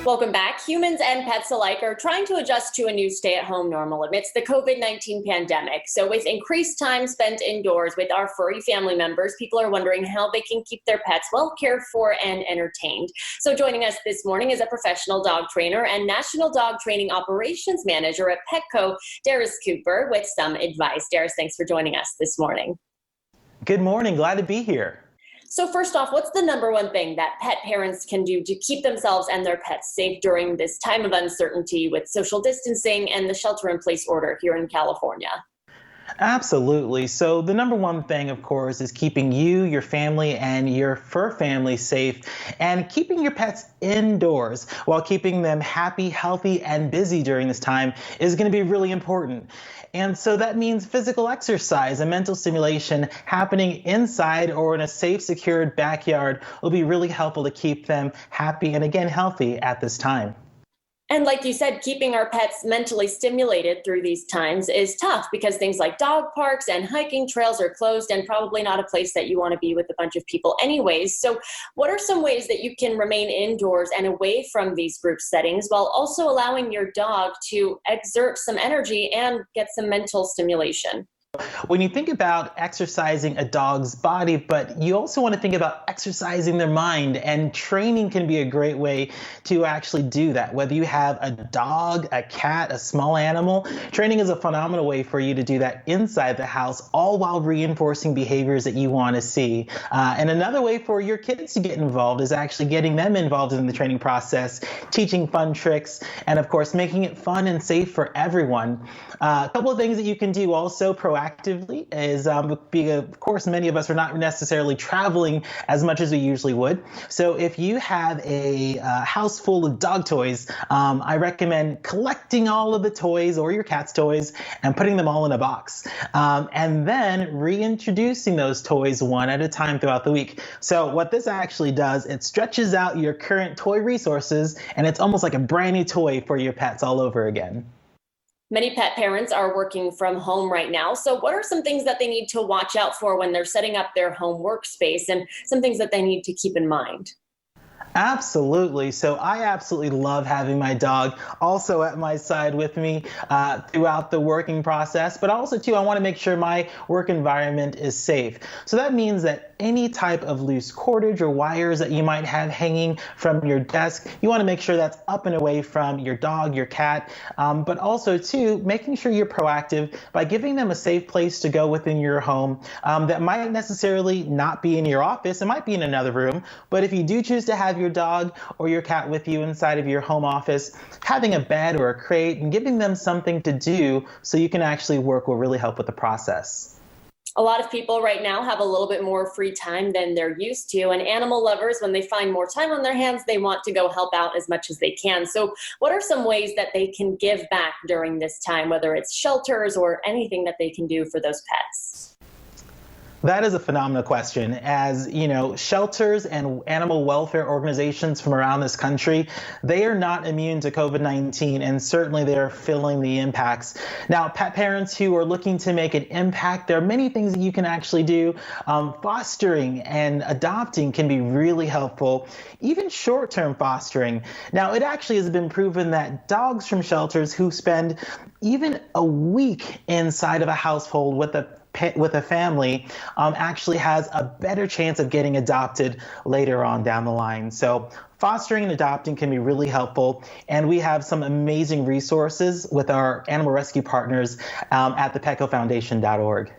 Welcome back. Humans and pets alike are trying to adjust to a new stay-at-home normal amidst the COVID-19 pandemic. So with increased time spent indoors with our furry family members, people are wondering how they can keep their pets well cared for and entertained. So joining us this morning is a professional dog trainer and National Dog Training Operations Manager at Petco, Darris Cooper, with some advice. Darris, thanks for joining us this morning. Good morning. Glad to be here. So first off, what's the number one thing that pet parents can do to keep themselves and their pets safe during this time of uncertainty with social distancing and the shelter-in-place order here in California? Absolutely. So the number one thing, of course, is keeping you, your family, and your fur family safe and keeping your pets indoors while keeping them happy, healthy, and busy during this time is going to be really important. And so that means physical exercise and mental stimulation happening inside or in a safe, secured backyard will be really helpful to keep them happy and, again, healthy at this time. And like you said, keeping our pets mentally stimulated through these times is tough because things like dog parks and hiking trails are closed and probably not a place that you want to be with a bunch of people anyways. So what are some ways that you can remain indoors and away from these group settings while also allowing your dog to exert some energy and get some mental stimulation? When you think about exercising a dog's body, but you also want to think about exercising their mind, and training can be a great way to actually do that. Whether you have a dog, a cat, a small animal, training is a phenomenal way for you to do that inside the house, all while reinforcing behaviors that you want to see. And another way for your kids to get involved is actually getting them involved in the training process, teaching fun tricks, and of course, making it fun and safe for everyone. A couple of things that you can do also proactively is, of course, many of us are not necessarily traveling as much as we usually would. So if you have a house full of dog toys, I recommend collecting all of the toys or your cat's toys and putting them all in a box. And then reintroducing those toys one at a time throughout the week. So what this actually does, it stretches out your current toy resources, and it's almost like a brand new toy for your pets all over again. Many pet parents are working from home right now. So what are some things that they need to watch out for when they're setting up their home workspace and some things that they need to keep in mind? Absolutely. So I absolutely love having my dog also at my side with me throughout the working process, but also too, I want to make sure my work environment is safe. So that means that any type of loose cordage or wires that you might have hanging from your desk, you want to make sure that's up and away from your dog, your cat, but also too, making sure you're proactive by giving them a safe place to go within your home that might necessarily not be in your office. It might be in another room, but if you do choose to have your dog or your cat with you inside of your home office, having a bed or a crate and giving them something to do so you can actually work will really help with the process. A lot of people right now have a little bit more free time than they're used to, and animal lovers, when they find more time on their hands, they want to go help out as much as they can. So what are some ways that they can give back during this time, whether it's shelters or anything that they can do for those pets? That is a phenomenal question. As you know, shelters and animal welfare organizations from around this country, they are not immune to COVID-19, and certainly they are feeling the impacts. Now, pet parents who are looking to make an impact, there are many things that you can actually do. Fostering and adopting can be really helpful, even short-term fostering. Now, it actually has been proven that dogs from shelters who spend even a week inside of a household with a family actually has a better chance of getting adopted later on down the line. So fostering and adopting can be really helpful, and we have some amazing resources with our animal rescue partners at the petcofoundation.org.